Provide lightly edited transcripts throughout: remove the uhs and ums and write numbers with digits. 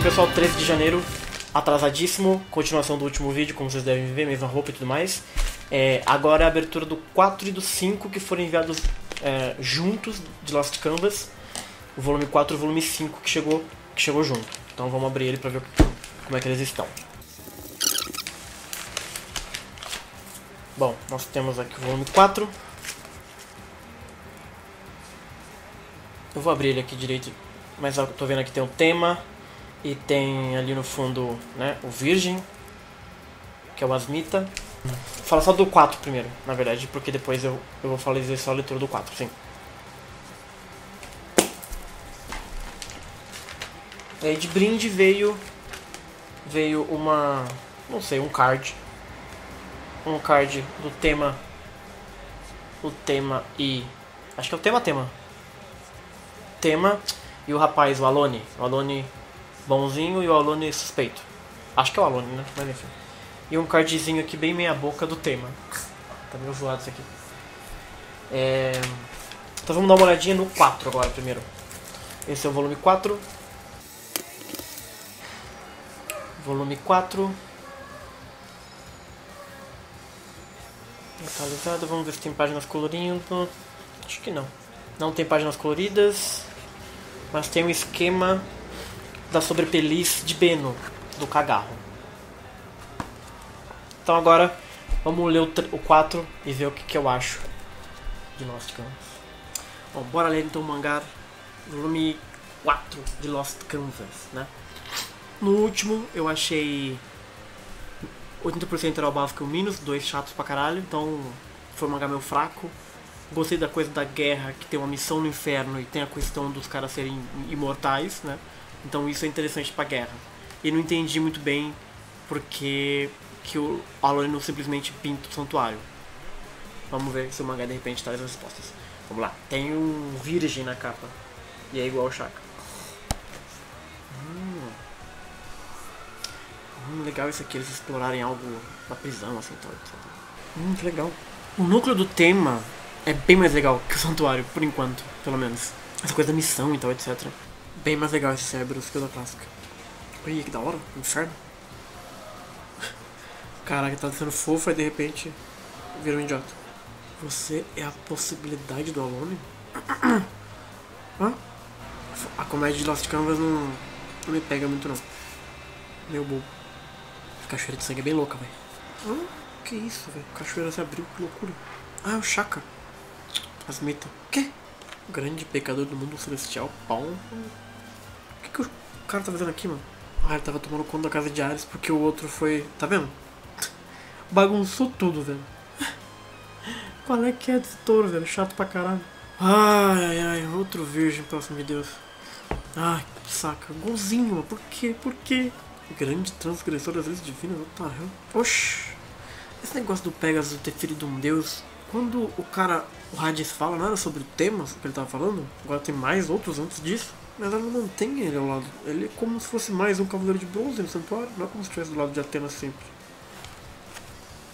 pessoal, 13 de janeiro, atrasadíssimo, continuação do último vídeo, como vocês devem ver, mesma roupa e tudo mais. Agora é a abertura do 4 e do 5 que foram enviados juntos de Lost Canvas. O volume 4 e o volume 5 que chegou junto. Então vamos abrir ele pra ver como é que eles estão. Bom, nós temos aqui o volume 4. Eu vou abrir ele aqui direito, mas eu tô vendo aqui tem o tema. E tem ali no fundo, né, o Virgem, que é o Asmita. Fala só do 4 primeiro, na verdade, porque depois eu vou fazer só a leitura do 4, sim. E aí de brinde veio uma, não sei, um card. Um card do tema. O tema e... acho que é o tema. Tema e o rapaz, o Alone. O Alone bonzinho e o Alone suspeito. Acho que é o Alone, né? Mas enfim. E um cardzinho aqui bem meia boca do tema. Tá meio zoado isso aqui. Então vamos dar uma olhadinha no 4 agora primeiro. Esse é o volume 4. Volume 4. Atualizado, vamos ver se tem páginas coloridas. Acho que não. Não tem páginas coloridas. Mas tem um esquema da sobrepeliz de Beno, do Cagarro. Então agora vamos ler o 4 e ver o que eu acho de Lost Canvas. Bom, bora ler então o mangá volume 4 de Lost Canvas, né? No último eu achei 80% era o básico e o Minus, dois chatos pra caralho, então foi um mangá meio fraco. Gostei da coisa da guerra, que tem uma missão no inferno e tem a questão dos caras serem imortais, né? Então isso é interessante pra guerra. E não entendi muito bem porque que o Alone não simplesmente pinta o santuário. Vamos ver se o mangá de repente traz as respostas. Vamos lá. Tem um Virgem na capa. E é igual ao Shaka. Legal isso aqui, eles explorarem algo da prisão, assim, tal, etc. Que legal. O núcleo do tema é bem mais legal que o santuário, por enquanto, pelo menos. Essa coisa da missão e tal, etc. Bem mais legal esse Cerberus que o da clássica. Ih, que da hora, inferno. Caraca, tá sendo fofo e de repente vira um idiota. Você é a possibilidade do Alone? Hã? A comédia de Lost Canvas não me pega muito não. Meu bobo. A cachoeira de sangue é bem louca, velho. Que isso, velho? A cachoeira se abriu, que loucura. Ah, é o Shaka. Asmita. Quê? O grande pecador do mundo celestial, pau. O que o cara tá fazendo aqui, mano? Ah, ele tava tomando conta da casa de Ares porque o outro foi... Tá vendo? Bagunçou tudo, velho. Qual é que é desse touro, velho? Chato pra caralho. Ai, outro virgem, próximo de Deus. Ai, saca. Golzinho, mano. Por quê? Por quê? Grande transgressor das leis divinas, what the hell? Oxi. Esse negócio do Pegasus ter ferido um deus... Quando o Hades fala nada sobre o tema que ele tava falando, agora tem mais outros antes disso, mas ela não mantém ele ao lado. Ele é como se fosse mais um cavaleiro de bronze no santuário, não é como se estivesse do lado de Atenas sempre.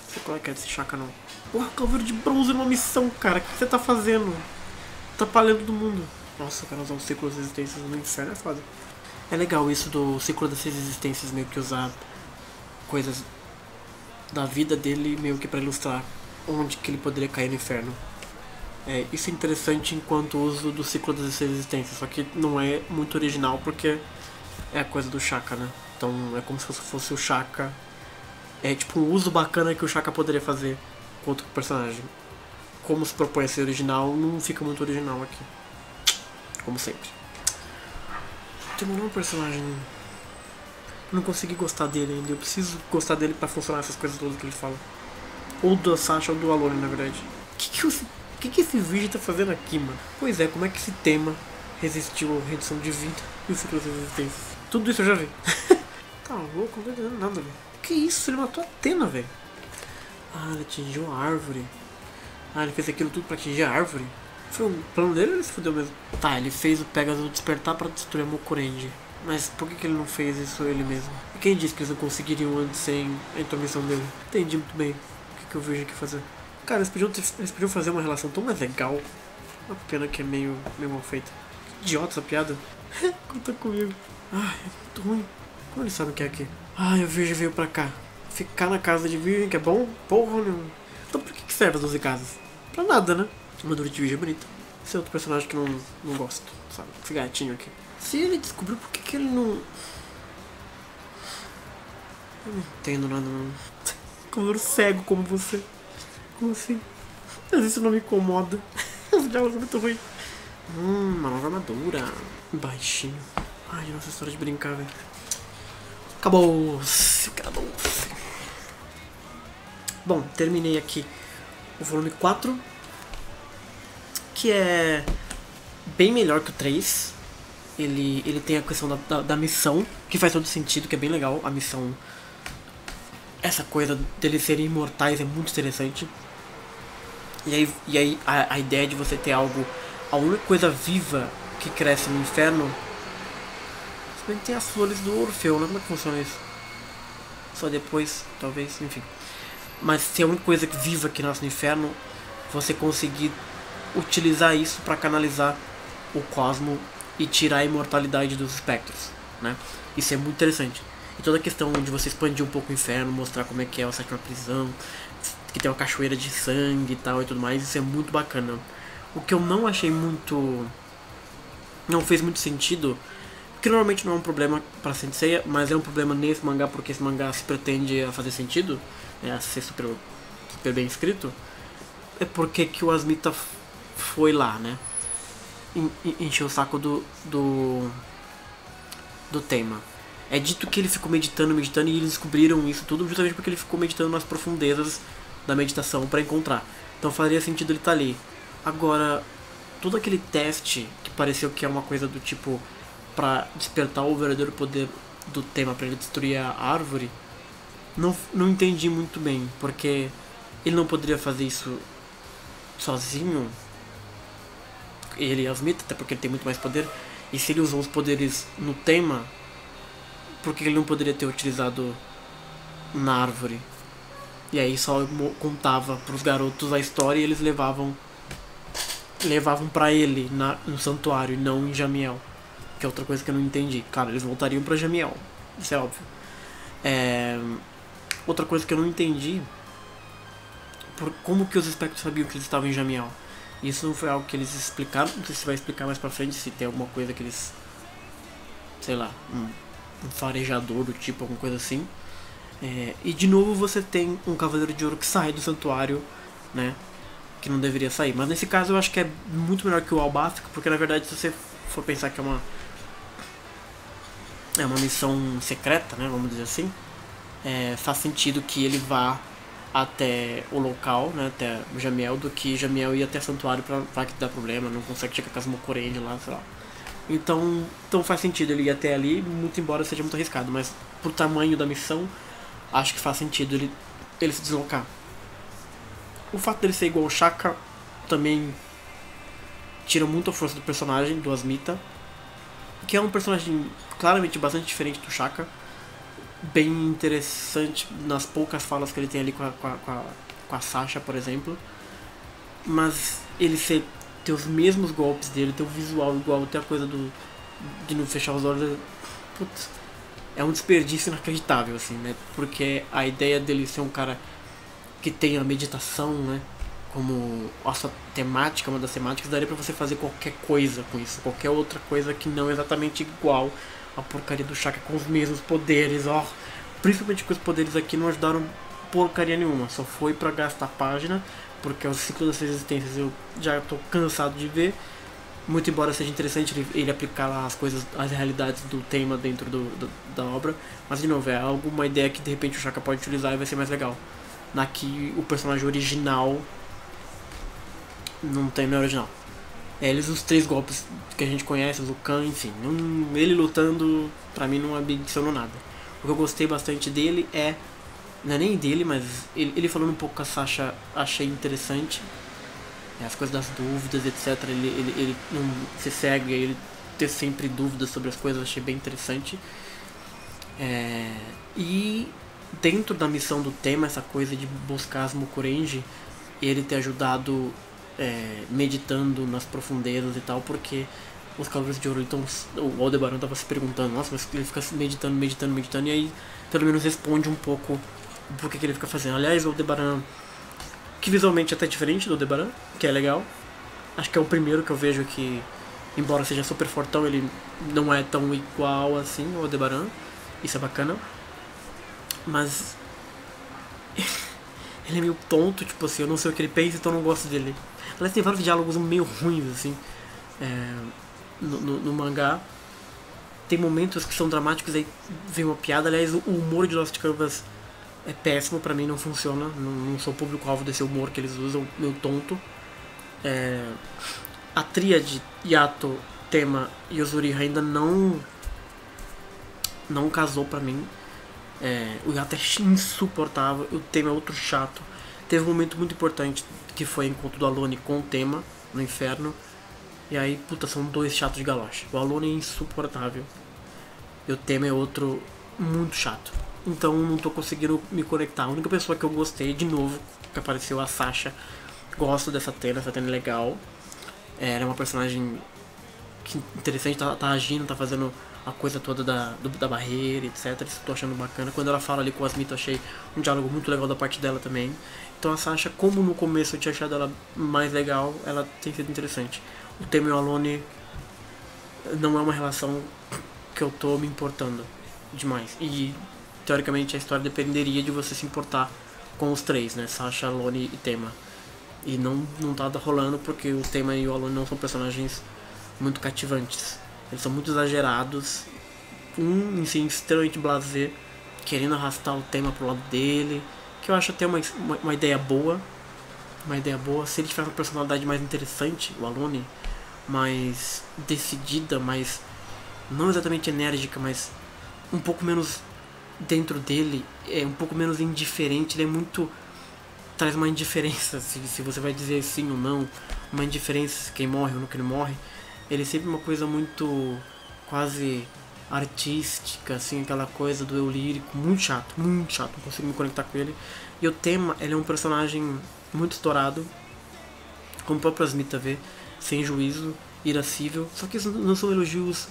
Não sei qual é que é desse Shaka não. Porra, cavaleiro de bronze numa missão, cara, o que você tá fazendo? Atrapalhando todo mundo. Nossa, o cara usar o ciclo das existências no inferno é foda. É legal isso do ciclo das existências, meio que usar coisas da vida dele meio que pra ilustrar onde que ele poderia cair no inferno. Isso é interessante enquanto uso do ciclo das existências, só que não é muito original porque é a coisa do Shaka, né? Então é como se fosse o Shaka. É tipo um uso bacana que o Shaka poderia fazer com outro personagem. Como se propõe a ser original, não fica muito original aqui. Como sempre. Tem um personagem... Não consegui gostar dele ainda, eu preciso gostar dele pra funcionar essas coisas todas que ele fala. Ou do Sasha ou do Alone, na verdade. O que esse vídeo tá fazendo aqui, mano? Pois é, como é que esse tema resistiu à redução de vida e o ciclo das existências? Tudo isso eu já vi. Tá louco, não tô entendendo nada, velho. Que isso? Ele matou a Athena, velho. Ah, ele atingiu a árvore. Ah, ele fez aquilo tudo pra atingir a árvore. Foi um plano dele ou ele se fudeu mesmo? Tá, ele fez o Pegasus despertar pra destruir a Mokurenji. Mas por que ele não fez isso ele mesmo? E quem disse que eles não conseguiriam antes sem a intromissão dele? Entendi muito bem o que eu vejo aqui fazer. Cara, eles podiam fazer uma relação tão mais legal. Uma pena que é meio mal feita. Que idiota essa piada. Conta comigo. Ai, é muito ruim. Como eles sabem que é aqui? Ah, o Virgem veio pra cá. Ficar na casa de Virgem, que é bom? Porra nenhuma. Então por que serve as 12 casas? Pra nada, né? Armadura de Virgem é bonita. Esse é outro personagem que não gosto, sabe? Esse gatinho aqui. Se ele descobriu, por que ele não... Eu não entendo nada, não. Como eu cego como você. Como assim? Mas isso não me incomoda. Os diálogos são muito ruins. Uma nova armadura. Baixinho. Ai, nossa história de brincar, velho. Acabou-se. Acabou-se. Bom, terminei aqui o volume 4. Que é bem melhor que o 3. Ele tem a questão da missão, que faz todo sentido, que é bem legal. A missão, essa coisa deles serem imortais é muito interessante. E aí a ideia de você ter algo, a única coisa viva que cresce no inferno. Se bem que tem as flores do Orfeu, né? Como é que funciona isso? Só depois, talvez, enfim. Mas se a única coisa viva que nasce no inferno, você conseguir utilizar isso para canalizar o cosmo e tirar a imortalidade dos espectros, né? Isso é muito interessante. E toda a questão de você expandir um pouco o inferno, mostrar como é que é a sétima prisão, que tem uma cachoeira de sangue e tal e tudo mais, isso é muito bacana. O que eu não achei muito... não fez muito sentido, que normalmente não é um problema para Senseiya, mas é um problema nesse mangá, porque esse mangá se pretende a fazer sentido, né, a ser super bem escrito, é porque que o Asmita foi lá, né? Encheu o saco do tema. É dito que ele ficou meditando e eles descobriram isso tudo justamente porque ele ficou meditando nas profundezas da meditação para encontrar. Então faria sentido ele estar ali. Agora, todo aquele teste que pareceu que é uma coisa do tipo para despertar o verdadeiro poder do tema, para ele destruir a árvore, não entendi muito bem, porque ele não poderia fazer isso sozinho. Ele e Asmita, até porque ele tem muito mais poder. E se ele usou os poderes no tema, por que ele não poderia ter utilizado na árvore? E aí só contava pros garotos a história e eles levavam pra ele no santuário e não em Jamiel. Que é outra coisa que eu não entendi. Claro, eles voltariam pra Jamiel, isso é óbvio. Outra coisa que eu não entendi, como que os espectros sabiam que eles estavam em Jamiel? Isso não foi algo que eles explicaram, não sei se vai explicar mais pra frente, se tem alguma coisa que eles, sei lá, um farejador do tipo, alguma coisa assim. E de novo você tem um Cavaleiro de Ouro que sai do santuário, né, que não deveria sair. Mas nesse caso eu acho que é muito melhor que o Albáfico, porque na verdade se você for pensar que é uma missão secreta, né, vamos dizer assim, faz sentido que ele vá até o local, né, até Jamiel, do que Jamiel ir até Santuário pra que dá problema, não consegue chegar com as Mokorenji lá, sei lá. Então faz sentido ele ir até ali, muito embora seja muito arriscado, mas pro tamanho da missão, acho que faz sentido ele se deslocar. O fato dele ser igual ao Shaka também tira muito a força do personagem, do Asmita, que é um personagem claramente bastante diferente do Shaka, bem interessante nas poucas falas que ele tem ali com a Sasha, por exemplo. Mas ele ter os mesmos golpes dele, ter o visual igual, ter a coisa de não fechar os olhos. Putz, é um desperdício inacreditável, assim, né? Porque a ideia dele ser um cara que tem a meditação, né, como a sua temática, uma das temáticas, daria pra você fazer qualquer coisa com isso, qualquer outra coisa que não exatamente igual a porcaria do Shaka com os mesmos poderes, ó. Principalmente que os poderes aqui não ajudaram porcaria nenhuma, só foi pra gastar página, porque o ciclo das resistências eu já tô cansado de ver. Muito embora seja interessante ele aplicar lá as coisas, as realidades do tema dentro da obra, mas de novo, é alguma ideia que de repente o Shaka pode utilizar e vai ser mais legal. Naqui o personagem original não é original. Eles, os 3 golpes que a gente conhece, o Khan, enfim, ele lutando, pra mim não adicionou nada. O que eu gostei bastante dele não é nem dele, mas ele falando um pouco com a Sasha, achei interessante. As coisas das dúvidas, etc. Ele não se segue, ele ter sempre dúvidas sobre as coisas, achei bem interessante. E dentro da missão do tema, essa coisa de buscar as Mokorenji, ele ter ajudado meditando nas profundezas e tal, porque os Cavaleiros de Ouro, então o Aldebaran tava se perguntando, nossa, mas ele fica meditando, e aí pelo menos responde um pouco por que ele fica fazendo. Aliás, o Aldebaran, que visualmente é até diferente do Aldebaran, que é legal, acho que é o primeiro que eu vejo que, embora seja super fortão, ele não é tão igual assim ao Aldebaran, isso é bacana, mas ele é meio tonto, tipo assim, eu não sei o que ele pensa, então eu não gosto dele. Aliás, tem vários diálogos meio ruins, assim, no mangá. Tem momentos que são dramáticos, aí vem uma piada. Aliás, o humor de Lost Canvas é péssimo, pra mim não funciona. Não sou público-alvo desse humor que eles usam, meio tonto. A tríade Yato, Tema e Yuzuriha ainda não casou pra mim. O Yato é insuportável, o Tema é outro chato. Teve um momento muito importante que foi o encontro do Alone com o Tema no inferno. E aí, puta, são dois chatos de galocha. O Alone é insuportável e o Tema é outro muito chato. Então não tô conseguindo me conectar. A única pessoa que eu gostei, de novo, que apareceu, a Sasha. Gosto dessa Tena, essa Tena é legal. Ela é uma personagem que interessante, tá agindo, tá fazendo a coisa toda da barreira, etc. Isso eu tô achando bacana. Quando ela fala ali com as Mito, achei um diálogo muito legal da parte dela também. Então a Sasha, como no começo eu tinha achado ela mais legal, ela tem sido interessante. O Tema e o Alone não é uma relação que eu tô me importando demais. E teoricamente a história dependeria de você se importar com os três, né? Sasha, Alone e Tema. E não tá rolando porque o Tema e o Alone não são personagens muito cativantes. Eles são muito exagerados. Em si extremamente blasé, querendo arrastar o Tema pro lado dele. Que eu acho até uma ideia boa. Uma ideia boa. Se ele tiver uma personalidade mais interessante, o Alone, mais decidida, mais não exatamente enérgica, mas um pouco menos dentro dele, um pouco menos indiferente. Ele é muito, traz uma indiferença, se você vai dizer sim ou não, uma indiferença quem morre ou não quem morre. Ele é sempre uma coisa muito quase artística, assim, aquela coisa do eu lírico, muito chato, não consigo me conectar com ele. E o Tema, ele é um personagem muito estourado, como o próprio Asmita vê, sem juízo, irascível, só que isso não são elogios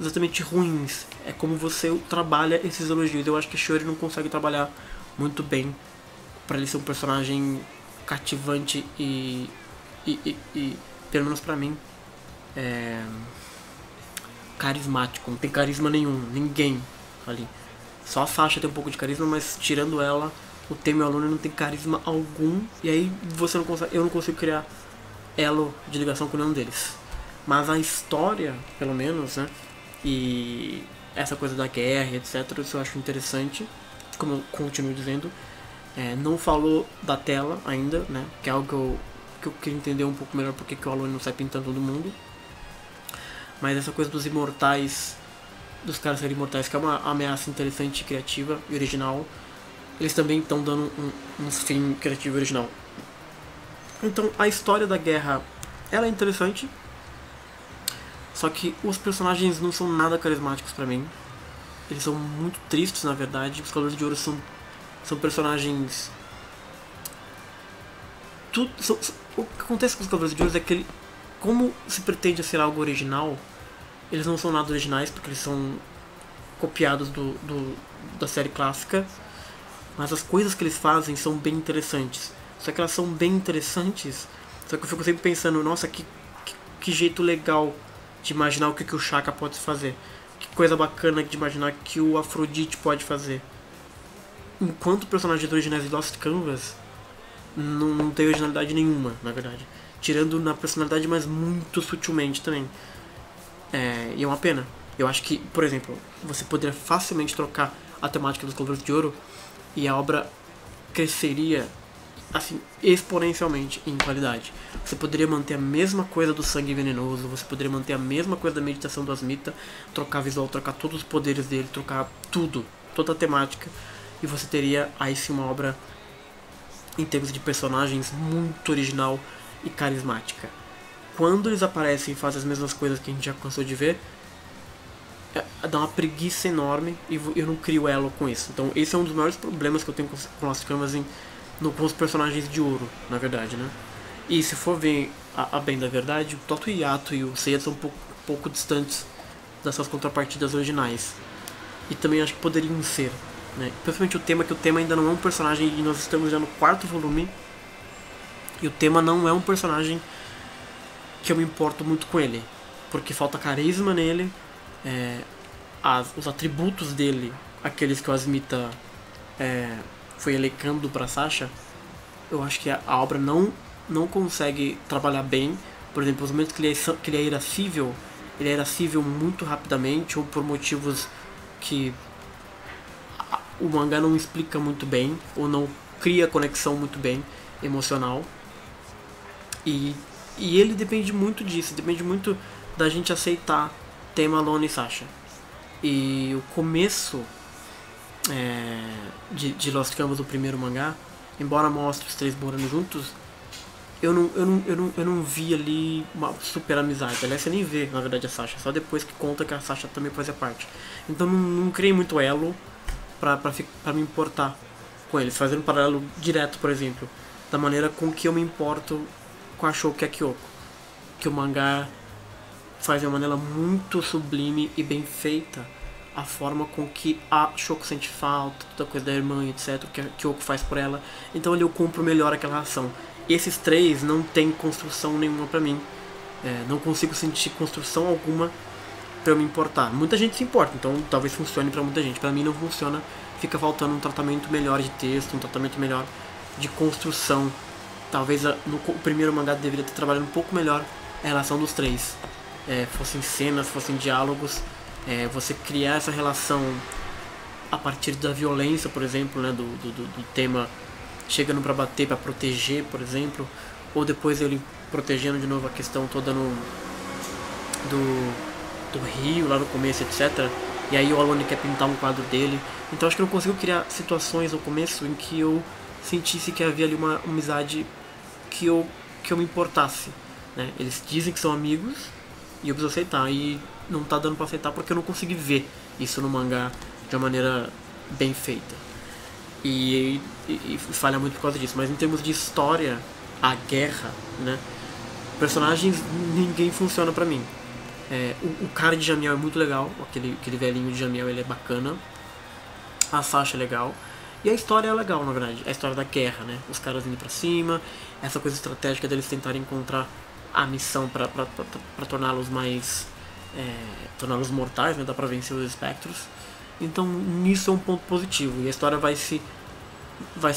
exatamente ruins, é como você trabalha esses elogios. Eu acho que Shiori não consegue trabalhar muito bem para ele ser um personagem cativante e pelo menos pra mim, carismático. Não tem carisma nenhum, ninguém ali. Só a Sasha tem um pouco de carisma, mas tirando ela, o Tema e o Alone não tem carisma algum. E aí você não consegue, eu não consigo criar elo de ligação com nenhum deles. Mas a história, pelo menos, né, e essa coisa da guerra, etc, isso eu acho interessante. Como eu continuo dizendo, não falou da tela ainda, né, que é algo que eu queria entender um pouco melhor porque que o Alone não sai pintando todo mundo. Mas essa coisa dos imortais, dos caras serem imortais, que é uma ameaça interessante, criativa e original, eles também estão dando um fim criativo e original. Então a história da guerra, ela é interessante, só que os personagens não são nada carismáticos pra mim. Eles são muito tristes, na verdade. Os Cavaleiros de Ouro são personagens... O que acontece com os Cavaleiros de Ouro é que como se pretende ser algo original, eles não são nada originais, porque eles são copiados da série clássica, mas as coisas que eles fazem são bem interessantes. Só que elas são bem interessantes, só que eu fico sempre pensando, nossa, que jeito legal de imaginar o que o Shaka pode fazer. Que coisa bacana de imaginar que o Afrodite pode fazer. Enquanto personagens originais de Lost Canvas não tem originalidade nenhuma, na verdade. Tirando na personalidade, mas muito sutilmente também. E é uma pena. Eu acho que, por exemplo, você poderia facilmente trocar a temática dos Cavaleiros de Ouro e a obra cresceria assim, exponencialmente em qualidade. Você poderia manter a mesma coisa do sangue venenoso, você poderia manter a mesma coisa da meditação do Asmita, trocar visual, trocar todos os poderes dele, trocar tudo, toda a temática, e você teria aí sim uma obra em termos de personagens muito original e carismática. Quando eles aparecem e fazem as mesmas coisas que a gente já cansou de ver, dá uma preguiça enorme e eu não crio elo com isso. Então esse é um dos maiores problemas que eu tenho com Lost Canvas com os personagens de ouro, na verdade, né? E se for ver a bem da verdade, o Toto Yato e o Seiya são um pouco pouco distantes das suas contrapartidas originais. E também acho que poderiam ser, né? Principalmente o tema, que o tema ainda não é um personagem, e nós estamos já no 4º volume, e o tema não é um personagem que eu me importo muito com ele, porque falta carisma nele, os atributos dele, aqueles que o Asmita foi elencando para Sasha, eu acho que a obra não consegue trabalhar bem. Por exemplo, os momentos que ele é irascível muito rapidamente, ou por motivos que o mangá não explica muito bem, ou não cria conexão muito bem emocional. E ele depende muito disso, depende muito da gente aceitar tema Lona e Sasha. E o começo de Lost Canvas, o primeiro mangá, embora mostre os 3 morando juntos, eu não vi ali uma super amizade. Aliás, você nem vê, na verdade, a Sasha, só depois que conta que a Sasha também fazia parte. Então não criei muito elo pra me importar com eles, fazendo um paralelo direto, por exemplo, da maneira com que eu me importo com a Shouko e a Kyoko, que o mangá faz de uma maneira muito sublime e bem feita a forma com que a Shouko sente falta, toda coisa da irmã, etc, que a Kyoko faz por ela. Então ali eu compro melhor aquela relação. Esses 3 não tem construção nenhuma pra mim, não consigo sentir construção alguma pra eu me importar. Muita gente se importa, então talvez funcione pra muita gente. Pra mim não funciona, fica faltando um tratamento melhor de texto, um tratamento melhor de construção. Talvez no primeiro mangá deveria ter trabalhado um pouco melhor a relação dos 3. Fossem cenas, fossem diálogos, você criar essa relação a partir da violência, por exemplo, né, do tema chegando pra bater, pra proteger, por exemplo, ou depois ele protegendo de novo a questão toda do rio, lá no começo, etc. E aí o Alone quer pintar um quadro dele. Então acho que eu não consigo criar situações no começo em que eu sentisse que havia ali uma amizade que eu me importasse, né? Eles dizem que são amigos e eu preciso aceitar, e não tá dando pra aceitar porque eu não consegui ver isso no mangá de uma maneira bem feita. E falha muito por causa disso. Mas em termos de história, a guerra, né, personagens, ninguém funciona pra mim. O cara de Jamiel é muito legal, aquele velhinho de Jamiel, ele é bacana. A Sasha é legal. E a história é legal, na verdade. A história da guerra, né? Os caras indo pra cima, essa coisa estratégica deles tentarem encontrar a missão pra torná-los mais... torná-los mortais, né? Dá pra vencer os espectros. Então nisso é um ponto positivo, e a história vai se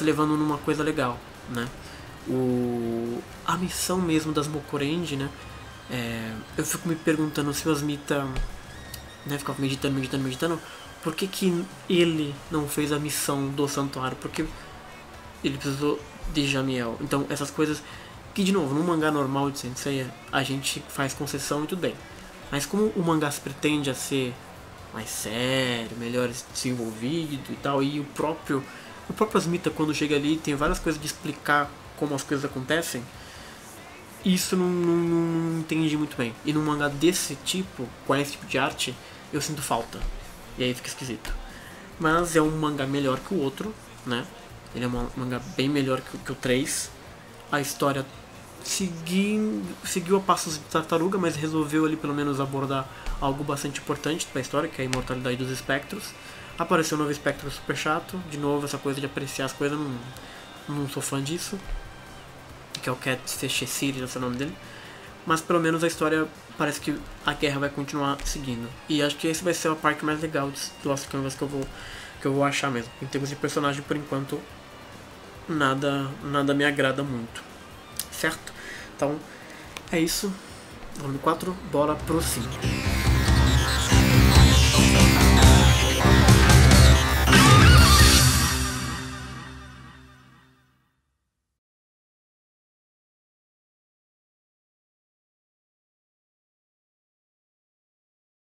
levando numa coisa legal, né? A missão mesmo das Mokurenji, né? Eu fico me perguntando se o Asmita, né, ficava meditando, por que ele não fez a missão do santuário? Porque ele precisou de Jamiel. Então essas coisas que, de novo, no mangá normal de Sensei a gente faz concessão e tudo bem, mas como o mangá se pretende a ser mais sério, melhor desenvolvido e tal, e o próprio Asmita, quando chega ali, tem várias coisas de explicar como as coisas acontecem, isso não entendi muito bem. E num mangá desse tipo, com esse tipo de arte, eu sinto falta, e aí fica esquisito. Mas é um mangá melhor que o outro, né? Ele é um mangá bem melhor que o 3. A história seguiu a passos de tartaruga, mas resolveu ali pelo menos abordar algo bastante importante pra história, que é a imortalidade dos espectros. Apareceu um novo espectro super chato, de novo essa coisa de apreciar as coisas, não sou fã disso, que é o Cat Fecheciri, esse é o nome dele. Mas pelo menos a história parece que a guerra vai continuar seguindo, e acho que esse vai ser a parte mais legal de Lost Canvas que eu vou achar mesmo. Em termos de personagem, por enquanto, nada me agrada muito, certo? Então, é isso. Volume 4, bora pro 5.